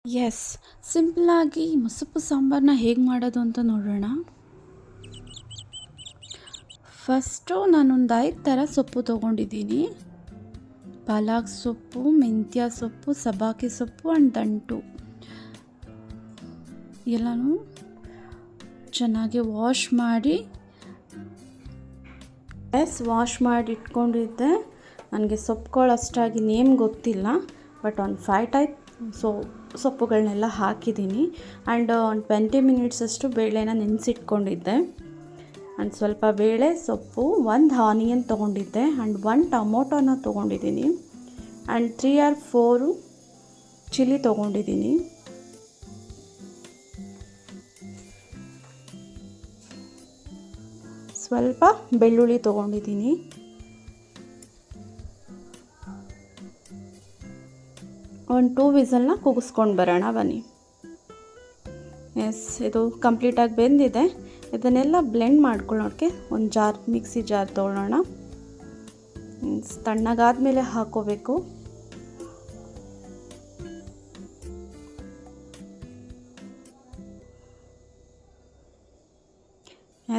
S, ಸಿಂಪಲ್ಲಾಗಿ ಮಸೊಪ್ಪು ಸಾಂಬಾರನ್ನ ಹೇಗೆ ಮಾಡೋದು ಅಂತ ನೋಡೋಣ. ಫಸ್ಟು ನಾನೊಂದು 5 ಥರ ಸೊಪ್ಪು ತೊಗೊಂಡಿದ್ದೀನಿ. ಪಾಲಕ್ ಸೊಪ್ಪು, ಮೆಂತ್ಯ ಸೊಪ್ಪು, ಸಬ್ಬಾಕಿ ಸೊಪ್ಪು ಆ್ಯಂಡ್ ದಂಟು ಎಲ್ಲನೂ ಚೆನ್ನಾಗಿ ವಾಶ್ ಮಾಡಿ ಇಟ್ಕೊಂಡಿದ್ದೆ. ನನಗೆ ಸೊಪ್ಪುಗಳು ಅಷ್ಟಾಗಿ ನೇಮ್ ಗೊತ್ತಿಲ್ಲ, ಬಟ್ ಒಂದು 5 ಟೈಪ್ ಸೊಪ್ಪುಗಳನ್ನೆಲ್ಲ ಹಾಕಿದ್ದೀನಿ. ಆ್ಯಂಡ್ ಒಂದು 20 ಮಿನಿಟ್ಸಷ್ಟು ಬೇಳೆನ ನೆನೆಸಿಟ್ಕೊಂಡಿದ್ದೆ. ಆ್ಯಂಡ್ ಸ್ವಲ್ಪ ಬೇಳೆ, ಸೊಪ್ಪು, 1 ಆನಿಯನ್ ತೊಗೊಂಡಿದ್ದೆ ಆ್ಯಂಡ್ 1 ಟೊಮೊಟೊನ ತೊಗೊಂಡಿದ್ದೀನಿ. ಆ್ಯಂಡ್ 3 or 4 ಚಿಲ್ಲಿ ತೊಗೊಂಡಿದ್ದೀನಿ. ಸ್ವಲ್ಪ ಬೆಳ್ಳುಳ್ಳಿ ತೊಗೊಂಡಿದ್ದೀನಿ. ಒಂದು 2 ವಿಸಲ್ನ ಕೂಗಿಸ್ಕೊಂಡು ಬರೋಣ ಬನ್ನಿ. ಎಸ್, ಇದು ಕಂಪ್ಲೀಟಾಗಿ ಬೆಂದಿದೆ. ಇದನ್ನೆಲ್ಲ ಬ್ಲೆಂಡ್ ಮಾಡ್ಕೊಳ್ಳೋಕ್ಕೆ ಒಂದು ಮಿಕ್ಸಿ ಜಾರ್ ತೊಗೊಳ್ಳೋಣ. ತಣ್ಣಗಾದ್ಮೇಲೆ ಹಾಕೋಬೇಕು.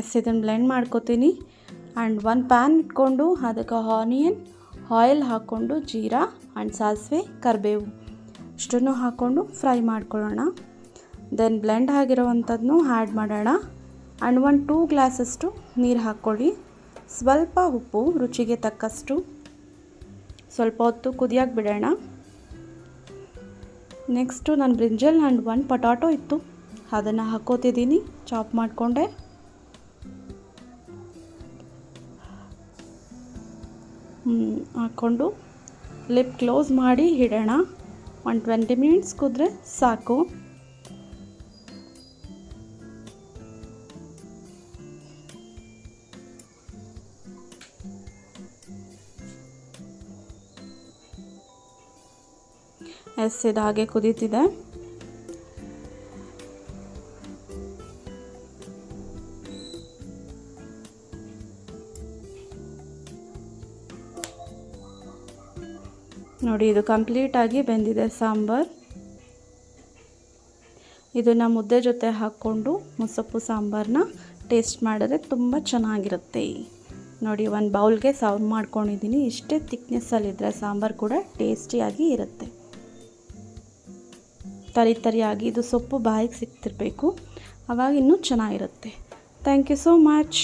ಎಸ್, ಇದನ್ನು ಬ್ಲೆಂಡ್ ಮಾಡ್ಕೋತೀನಿ. ಆ್ಯಂಡ್ ಒಂದು ಪ್ಯಾನ್ ಇಟ್ಕೊಂಡು ಅದಕ್ಕೆ ಆಯಿಲ್ ಹಾಕ್ಕೊಂಡು ಜೀರಾ ಆ್ಯಂಡ್ ಸಾಸಿವೆ, ಕರಿಬೇವು ಇಷ್ಟನ್ನು ಹಾಕ್ಕೊಂಡು ಫ್ರೈ ಮಾಡ್ಕೊಳ್ಳೋಣ. ದೆನ್ ಬ್ಲೆಂಡ್ ಆಗಿರೋವಂಥದ್ದನ್ನು ಆ್ಯಡ್ ಮಾಡೋಣ. ಆ್ಯಂಡ್ 2 ಗ್ಲಾಸಷ್ಟು ನೀರು ಹಾಕ್ಕೊಳ್ಳಿ. ಸ್ವಲ್ಪ ಉಪ್ಪು ರುಚಿಗೆ ತಕ್ಕಷ್ಟು. ಸ್ವಲ್ಪ ಹೊತ್ತು ಕುದಿಯೋಕೆ ಬಿಡೋಣ. ನೆಕ್ಸ್ಟು ನಾನು ಬ್ರಿಂಜಲ್ ಆ್ಯಂಡ್ 1 ಪೊಟಾಟೊ ಇತ್ತು, ಅದನ್ನು ಹಾಕ್ಕೋತಿದ್ದೀನಿ, ಚಾಪ್ ಮಾಡಿಕೊಂಡೆ. ಹಾಕ್ಕೊಂಡು ಲಿಪ್ ಕ್ಲೋಸ್ ಮಾಡಿ ಇಡೋಣ. ಒಂದು 20 ಮಿನಿಟ್ಸ್ ಕುದ್ರೆ ಸಾಕು. ಎಸ್, ಇದು ಹಾಗೆ ಕುದೀತಿದೆ. ನೋಡಿ, ಇದು ಕಂಪ್ಲೀಟಾಗಿ ಬೆಂದಿದೆ ಸಾಂಬಾರು. ಇದನ್ನು ಮುದ್ದೆ ಜೊತೆ ಹಾಕ್ಕೊಂಡು ಮೊಸಪ್ಪು ಸಾಂಬಾರನ್ನ ಟೇಸ್ಟ್ ಮಾಡಿದ್ರೆ ತುಂಬ ಚೆನ್ನಾಗಿರುತ್ತೆ. ನೋಡಿ, ಒಂದು ಬೌಲ್ಗೆ ಸರ್ವ್ ಮಾಡ್ಕೊಂಡಿದ್ದೀನಿ. ಇಷ್ಟೇ ತಿಕ್ನೆಸ್ಸಲ್ಲಿದ್ದರೆ ಸಾಂಬಾರು ಕೂಡ ಟೇಸ್ಟಿಯಾಗಿ ಇರುತ್ತೆ. ತರಿಯಾಗಿ ಇದು ಸೊಪ್ಪು ಬಾಯಿಗೆ ಸಿಗ್ತಿರಬೇಕು, ಆವಾಗ ಇನ್ನೂ ಚೆನ್ನಾಗಿರುತ್ತೆ. Thank you so much.